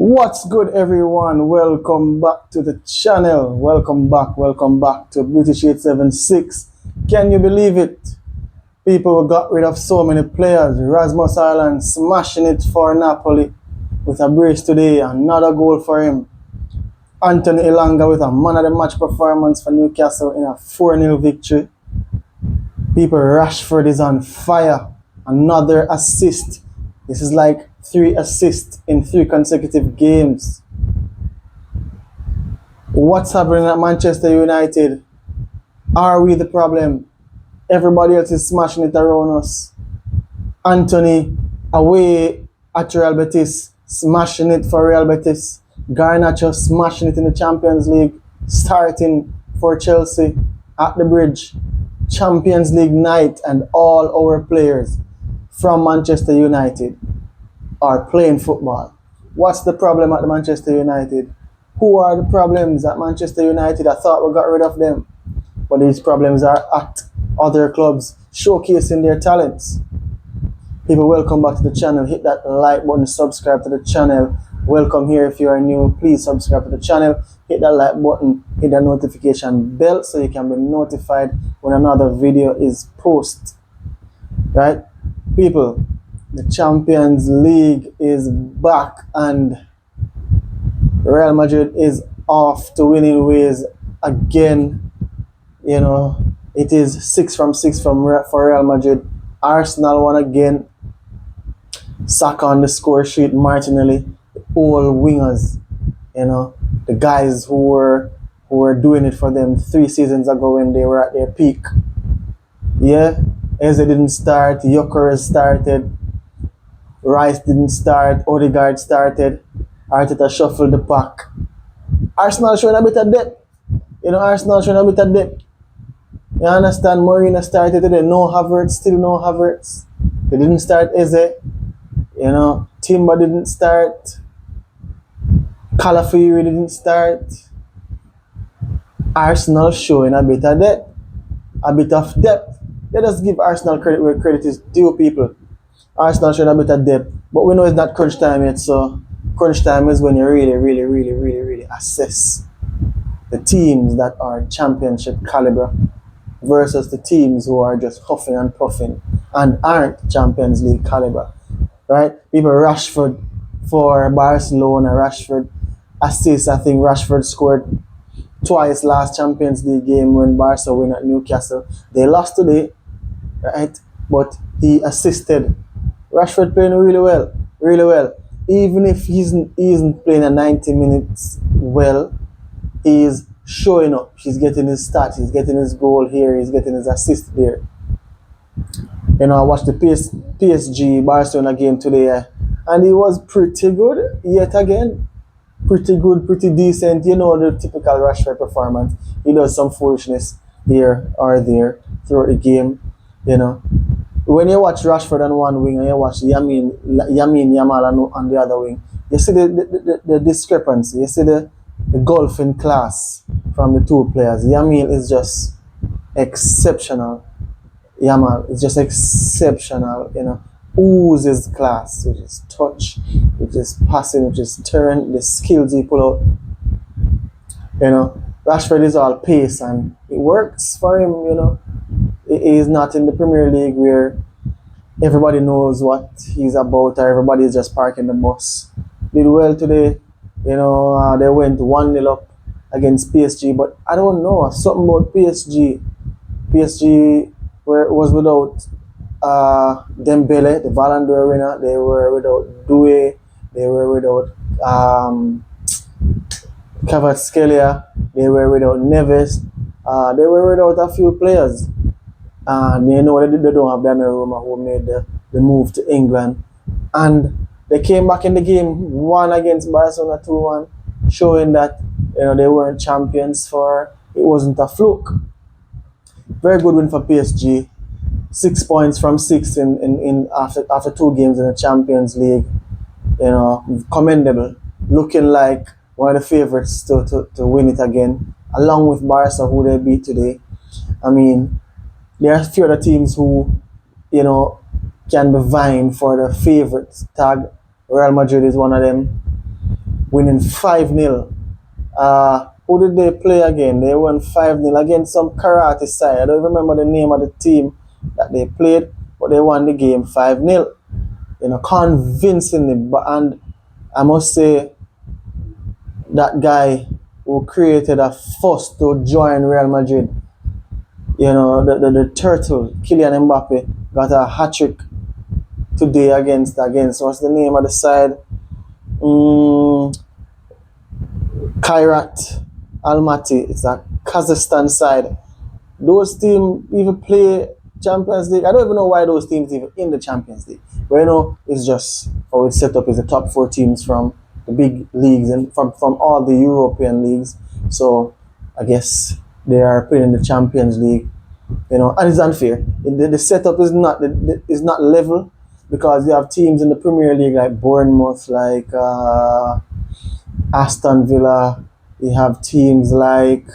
What's good, everyone? Welcome back to the channel. Welcome back to British 876. Can you believe it? People got rid of so many players. Rasmus Island smashing it for Napoli with a brace today. Another goal for him. Anthony Elanga with a man of the match performance for Newcastle in a 4-0 victory. People, Rashford is on fire. Another assist. This is like 3 assists in 3 consecutive games. What's happening at Manchester United? Are we the problem? Everybody else is smashing it around us. Anthony away at Real Betis, smashing it for Real Betis. Garnacho smashing it in the Champions League, starting for Chelsea at the bridge. Champions League night, and all our players from Manchester United are playing football. What's the problem at the Manchester United? Who are the problems at Manchester United? I thought we got rid of them. But these problems are at other clubs showcasing their talents. People, welcome back to the channel. Hit that like button, subscribe to the channel. Welcome here if you are new. Please subscribe to the channel. Hit that like button, hit that notification bell so you can be notified when another video is posted. Right? People, the Champions League is back and Real Madrid is off to winning ways again. You know, it is 6 from 6 for Real Madrid. Arsenal won again. Saka on the score sheet, Martinelli, all wingers. You know, the guys who were doing it for them 3 seasons ago when they were at their peak. Yeah, Eze didn't start, Gyökeres started, Rice didn't start, Odegaard started, Arteta shuffled the pack. Arsenal showing a bit of depth. Arsenal showing a bit of depth. You understand? Mourinho started today. No Havertz, still no Havertz. They didn't start Eze. Timber didn't start. Calafiori didn't start. Arsenal showing a bit of depth. A bit of depth. Let us give Arsenal credit where credit is due, people. Arsenal showing a bit of depth. But we know it's not crunch time yet, so crunch time is when you really assess the teams that are championship caliber versus the teams who are just huffing and puffing and aren't Champions League caliber. Right? People, Rashford for Barcelona, Rashford assists. I think Rashford scored twice last Champions League game when Barca win at Newcastle. They lost today, right? But he assisted. Rashford playing really well. Even if he isn't playing a 90 minutes well, he is showing up. He's getting his stats. He's getting his goal here. He's getting his assist there. I watched the PSG Barcelona game today, and he was pretty good yet again. Pretty good, pretty decent. The typical Rashford performance. He does some foolishness here or there throughout the game. When you watch Rashford on one wing and you watch Yamin Yamal on the other wing, you see the discrepancy. You see the gulf in class from the two players. Yamin is just exceptional. Yamal is just exceptional. Oozes class, which is touch, which is passing, which is turn, the skills he pull out. Rashford is all pace and it works for him. He is not in the Premier League where everybody knows what he's about or everybody is just parking the bus. Did well today. They went 1-0 up against PSG, but I don't know, something about PSG. PSG was without Dembele, the Ballon d'Or winner. They were without Doué. They were without Kvaratskhelia. They were without Neves. They were without a few players. And they don't have Donnarumma, who made the move to England. And they came back in the game, won against Barcelona 2-1, showing that they weren't champions it wasn't a fluke. Very good win for PSG. 6 points from 6 after 2 games in the Champions League. Commendable. Looking like one of the favorites to win it again, along with Barca, who they beat today. I mean, there are a few other teams who, can be vying for the favorites tag. Real Madrid is one of them. winning 5-0. Who did they play again? They won 5-0 against some karate side. I don't remember the name of the team that they played, but they won the game 5-0. Convincingly. And I must say, that guy who created a fuss to join Real Madrid, the turtle, Kylian Mbappe, got a hat-trick today against what's the name of the side? Kairat Almaty. It's a Kazakhstan side. Those teams even play Champions League. I don't even know why those teams even in the Champions League. But it's just how it's set up is the top 4 teams from the big leagues and from all the European leagues. So I guess they are playing in the Champions League. And it's unfair. The setup is not level, because you have teams in the Premier League like Bournemouth, like Aston Villa. You have teams like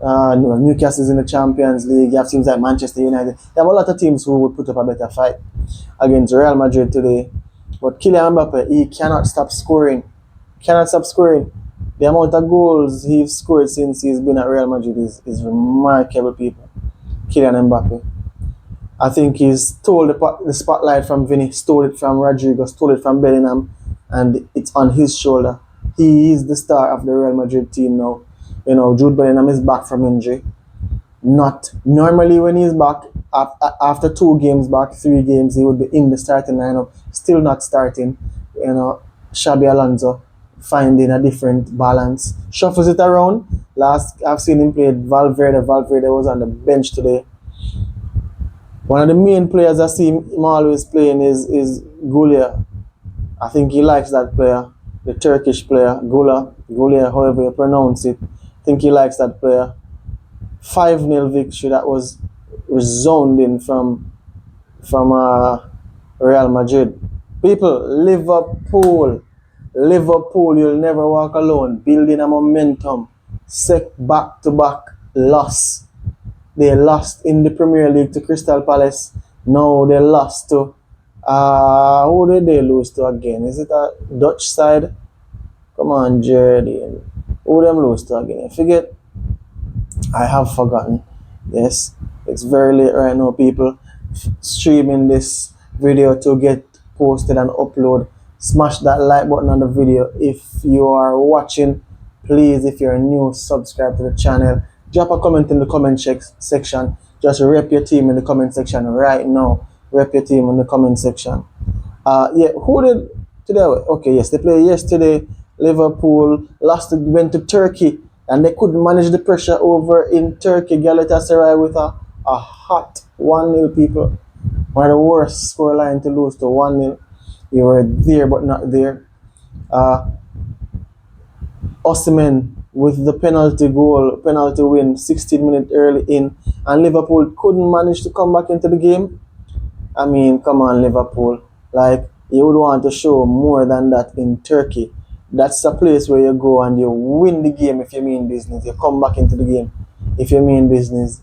Newcastle's in the Champions League. You have teams like Manchester United. You have a lot of teams who would put up a better fight against Real Madrid today. But Kylian Mbappe, he cannot stop scoring. The amount of goals he's scored since he's been at Real Madrid is remarkable, people. Kylian Mbappe. I think he stole the spotlight from Vinny, stole it from Rodrigo, stole it from Bellingham, and it's on his shoulder. He is the star of the Real Madrid team now. Jude Bellingham is back from injury. Not normally when he's back, after 2 games back, 3 games, he would be in the starting lineup, still not starting. Xabi Alonso finding a different balance, shuffles it around. Last I've seen him play Valverde. Valverde was on the bench today. One of the main players I see him always playing is Gullia. I think he likes that player, the Turkish player, Gullia, however you pronounce it. I think he likes that player. 5-0 victory that was resounding from Real Madrid. People, Liverpool, you'll never walk alone. Building a momentum. Back-to-back loss. They lost in the Premier League to Crystal Palace. Now they lost to who did they lose to again? Is it a Dutch side? Come on, Jerry. Who them lose to again? I forget. I have forgotten. Yes, it's very late right now, people. Streaming this video to get posted and upload. Smash that like button on the video. If you are watching, please, if you're new, subscribe to the channel. Drop a comment in the comment section. Just rep your team in the comment section right now. Rep your team in the comment section. Who did today? Okay, yes, they played yesterday. Liverpool went to Turkey, and they couldn't manage the pressure over in Turkey. Galatasaray with a hot 1-0, people. One of the worst scoreline to lose to 1-0. You were there but not there. Osimhen with the penalty win, 16 minutes early in, and Liverpool couldn't manage to come back into the game. I mean, come on, Liverpool. Like, you would want to show more than that in Turkey. That's a place where you go and you win the game if you mean business. You come back into the game if you mean business.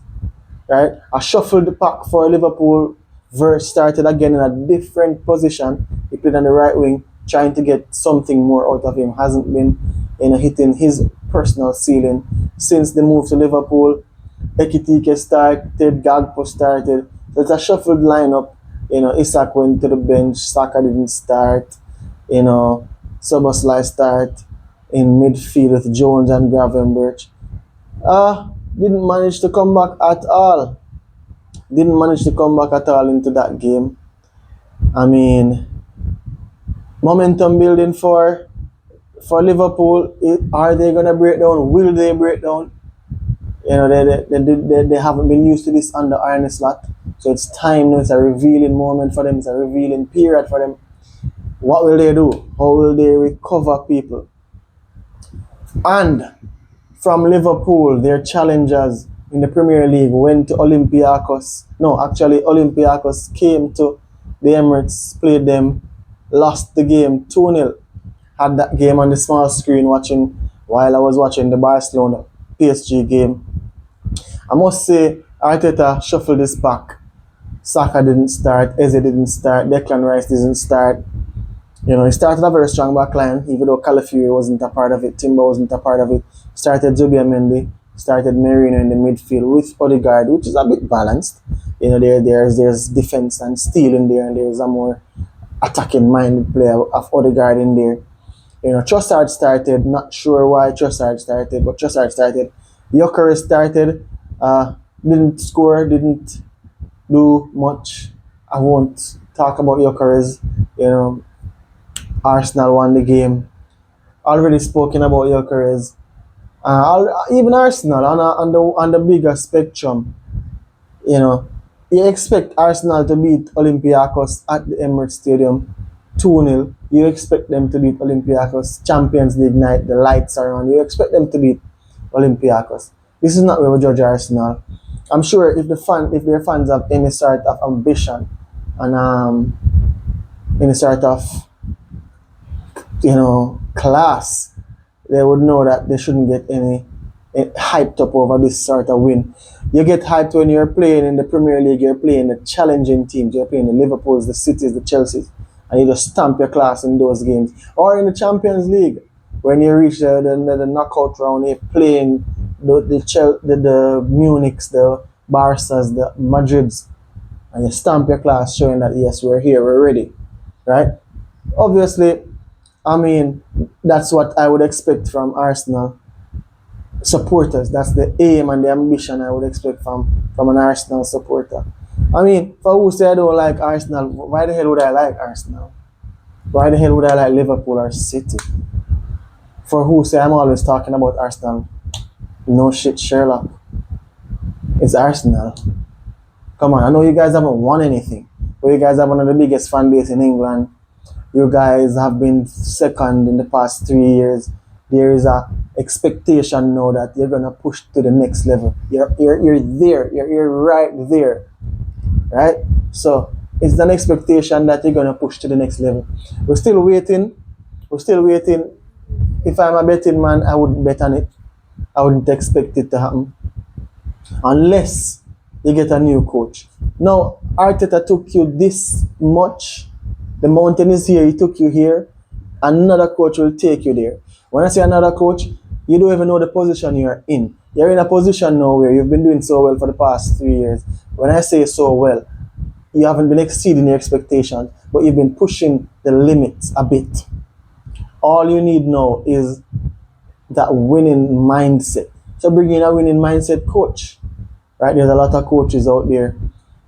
Right? I shuffled the pack for Liverpool. Verge started again in a different position. He played on the right wing, trying to get something more out of him. Hasn't been hitting his personal ceiling since the move to Liverpool. Ekitike started, Gagpo started. So it's a shuffled lineup. Isak went to the bench. Saka didn't start. Szoboszlai start in midfield with Jones and Gravenberch. Didn't manage to come back at all. Into that game. I mean, momentum building for Liverpool. Are they gonna break down? Will they break down? They haven't been used to this under Arne Slot. So it's time now. It's a revealing moment for them. It's a revealing period for them. What will they do? How will they recover, people? And from Liverpool, their challengers in the Premier League went to Olympiacos. No, actually, Olympiacos came to the Emirates, played them, lost the game 2-0. Had that game on the small screen while I was watching the Barcelona PSG game. I must say, Arteta shuffled this pack. Saka didn't start, Eze didn't start, Declan Rice didn't start. He started a very strong back line, even though Calafiori wasn't a part of it, Timber wasn't a part of it. Started Zubimendi, started Merino in the midfield with Odegaard, which is a bit balanced. There's defense and steal in there, and there's a more attacking minded player of Odegaard in there. Trossard started. Not sure why Trossard started, but Trossard started. Gyökeres started. Didn't score. Didn't do much. I won't talk about Gyökeres. Arsenal won the game. Already spoken about Gyökeres. Even Arsenal on the bigger spectrum. You know, you expect Arsenal to beat Olympiacos at the Emirates Stadium 2-0. You expect them to beat Olympiacos Champions League night. The lights are on. You expect them to beat Olympiacos. This is not where we judge Arsenal. I'm sure if their fans have any sort of ambition and any sort of class, they would know that they shouldn't get any hyped up over this sort of win. You get hyped when you're playing in the Premier League, you're playing the challenging teams, you're playing the Liverpools, the Cities, the Chelseas, and you just stamp your class in those games. Or in the Champions League, when you reach the knockout round, you're playing the Munichs, the Barcas, the Madrids, and you stamp your class showing that yes, we're here, we're ready, right? Obviously, that's what I would expect from Arsenal supporters. That's the aim and the ambition I would expect from an Arsenal supporter. For who say I don't like Arsenal, why the hell would I like Arsenal? Why the hell would I like Liverpool or City? For who say I'm always talking about Arsenal, no shit, Sherlock. It's Arsenal. Come on, I know you guys haven't won anything, but you guys have one of the biggest fan base in England. You guys have been second in the past 3 years. There is a expectation now that you're gonna push to the next level. You're there. You're right there, right? So it's an expectation that you're gonna push to the next level. We're still waiting. If I'm a betting man, I would bet on it. I wouldn't expect it to happen unless you get a new coach. Now, Arteta took you this much. The mountain is here. He took you here. Another coach will take you there. When I say another coach, you don't even know the position you're in. You're in a position now where you've been doing so well for the past 3 years. When I say so well, you haven't been exceeding your expectations, but you've been pushing the limits a bit. All you need now is that winning mindset. So bring in a winning mindset coach, right? There's a lot of coaches out there,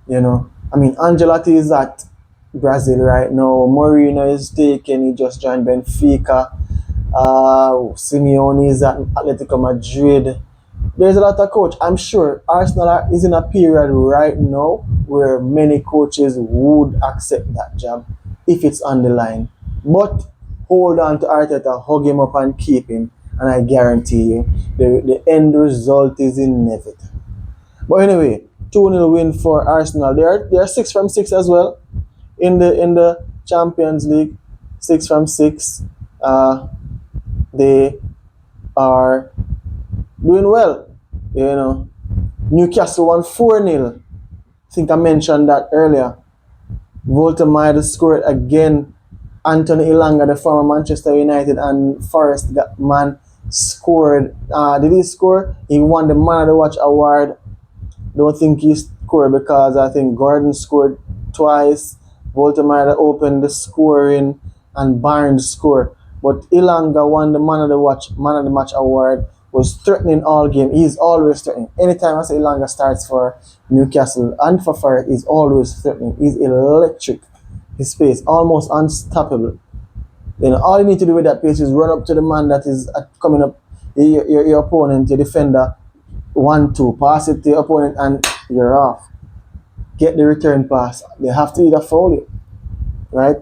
Ancelotti is at Brazil right now. Mourinho is taken. He just joined Benfica. Simeone is at Atletico Madrid. There's a lot of coach. I'm sure Arsenal is in a period right now where many coaches would accept that job if it's on the line. But hold on to Arteta, hug him up and keep him, and I guarantee you the end result is inevitable. But anyway, 2-0 win for Arsenal. They are 6 from 6 as well in the Champions League. 6 from 6. They are doing well. Newcastle won 4-0. I think I mentioned that earlier. Voltemade scored again. Anthony Ilanga, the former Manchester United and Forest man, scored. Did he score? He won the Man of the Watch award. Don't think he scored because I think Gordon scored twice. Voltemade opened the scoring and Barnes scored. But Ilanga won the Man of the Match award. Was threatening all game. He's always threatening. Anytime I say Ilanga starts for Newcastle and for Forest, he's always threatening. He's electric. His pace almost unstoppable. All you need to do with that pace is run up to the man that is coming up, your opponent, your defender, 1-2, pass it to your opponent, and you're off. Get the return pass. They have to either foul you, right?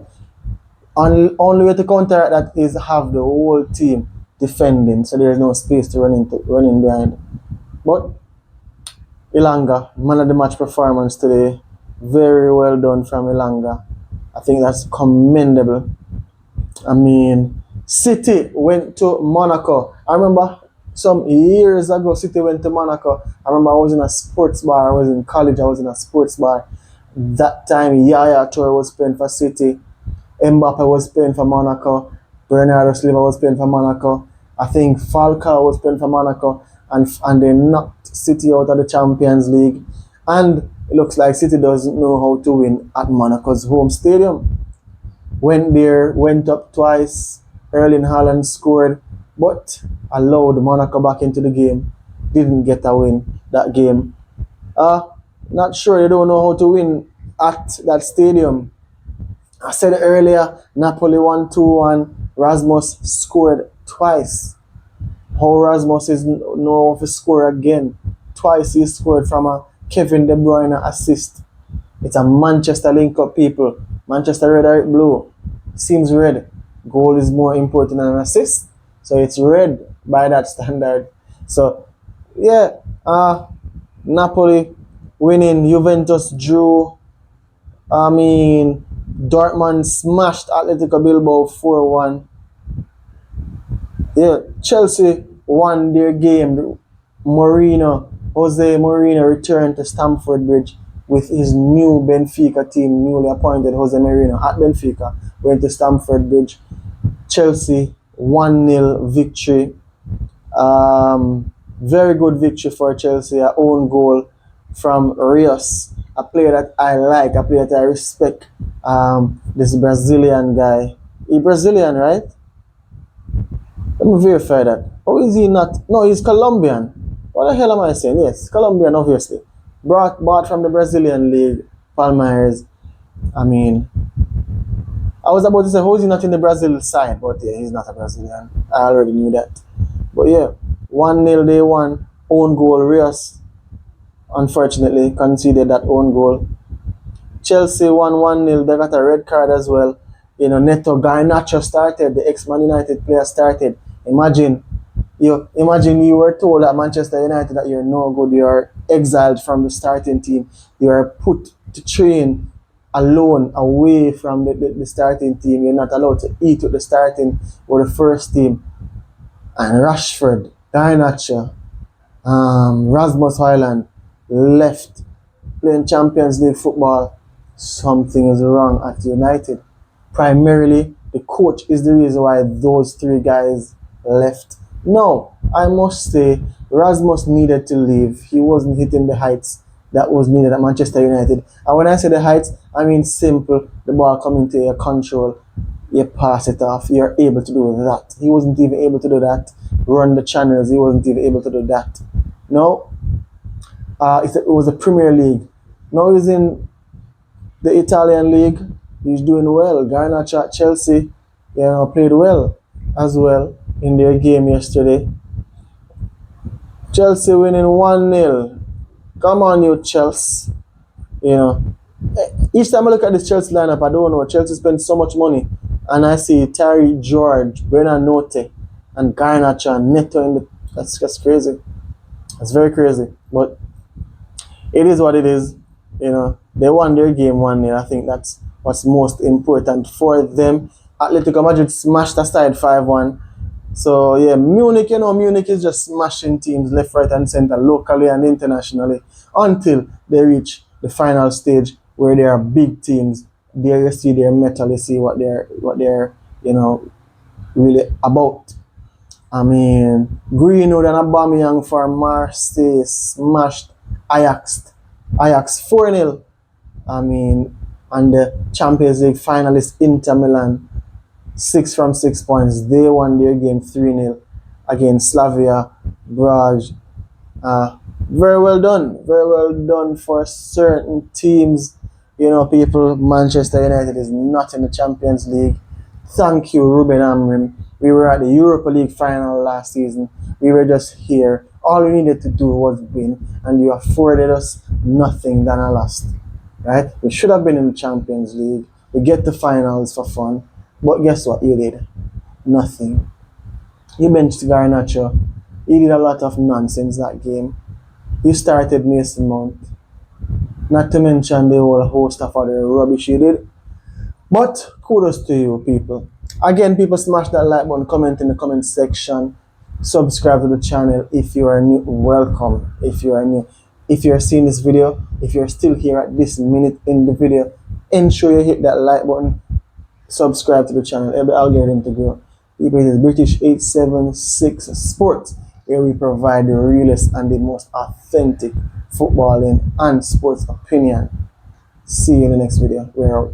Only way to counter that is have the whole team defending, so there's no space to run in behind. But Ilanga, man of the match performance today, very well done from Ilanga. I think that's commendable. City went to Monaco. I remember some years ago, City went to Monaco. I remember I was in a sports bar. I was in college. I was in a sports bar. That time, Yaya Toure was playing for City. Mbappe was playing for Monaco. Bernardo Silva was playing for Monaco. I think Falcao was playing for Monaco. And they knocked City out of the Champions League. And it looks like City doesn't know how to win at Monaco's home stadium. Went there, went up twice. Erling Haaland scored, but allowed Monaco back into the game. Didn't get a win that game. Not sure they don't know how to win at that stadium. I said earlier, Napoli won 2-1. Rasmus scored twice. How Rasmus is know to score again. Twice he scored from a Kevin De Bruyne assist. It's a Manchester link-up, people. Manchester red or blue. Seems red. Goal is more important than an assist. So it's red by that standard. So, yeah. Napoli winning. Juventus drew. Dortmund smashed Atletico Bilbao 4-1. Yeah, Chelsea won their game. Jose Mourinho returned to Stamford Bridge with his new Benfica team, newly appointed Jose Mourinho at Benfica, went to Stamford Bridge. Chelsea 1-0 victory. Very good victory for Chelsea. An own goal from Rios, a player that I like, a player that I respect. This Brazilian guy. He's Brazilian, right? Let me verify that. Or is he not? No, he's Colombian. What the hell am I saying? Yes, Colombian, obviously. Bought from the Brazilian league, Palmeiras. I was about to say, how is he not in the Brazil side? But yeah, he's not a Brazilian. I already knew that. But yeah, 1-0 they won. Own goal, Rios, unfortunately, conceded that own goal. Chelsea won 1-0. They got a red card as well. Neto Garnacho started. The ex-Man United player started. Imagine you were told at Manchester United that you're no good. You're exiled from the starting team. You are put to train alone away from the starting team. You're not allowed to eat with the starting or the first team. And Rashford, Garnacho, Rasmus Højlund left playing Champions League football. Something is wrong at United. Primarily, the coach is the reason why those three guys left. No, I must say, Rasmus needed to leave. He wasn't hitting the heights that was needed at Manchester United. And when I say the heights, I mean simple. The ball coming to your control, you pass it off. You're able to do that. He wasn't even able to do that. Run the channels. He wasn't even able to do that. No, it was a Premier League. Now he's in the Italian league. He's doing well. Garnacho at Chelsea, played well as well in their game yesterday. Chelsea winning 1-0. Come on, you Chelsea. Each time I look at this Chelsea lineup, I don't know. Chelsea spent so much money. And I see Terry George, Buonanotte, and Garnacho and Neto in the. That's crazy. That's very crazy. But it is what it is. They won their game 1-0. I think that's what's most important for them. Atletico Madrid smashed aside 5-1. So yeah, Munich is just smashing teams left, right, and center, locally and internationally, until they reach the final stage where they are big teams. There you see their metal, you see what they're really about. Greenwood and Aubameyang for Marseille smashed Ajax 4-0. And the Champions League finalist Inter Milan, 6 from 6 points. They won their game 3-0 against Slavia Brage. Very well done. Very well done for certain teams. People, Manchester United is not in the Champions League. Thank you, Ruben Amorim. We were at the Europa League final last season. We were just here. All we needed to do was win, and you afforded us nothing than a loss. Right? We should have been in the Champions League. We get to finals for fun. But guess what you did? Nothing. You benched Garnacho. He did a lot of nonsense that game. You started Mason Mount. Not to mention the whole host of other rubbish you did. But kudos to you, people. Again, people, smash that like button, comment in the comment section. Subscribe to the channel if you are new. Welcome if you are new. If you're seeing this video, if you're still here at this minute in the video, ensure you hit that like button. subscribe to the channel, help the algorithm to grow. People, it is British 876 Sports, where we provide the realest and the most authentic footballing and sports opinion. See you in the next video. We're out.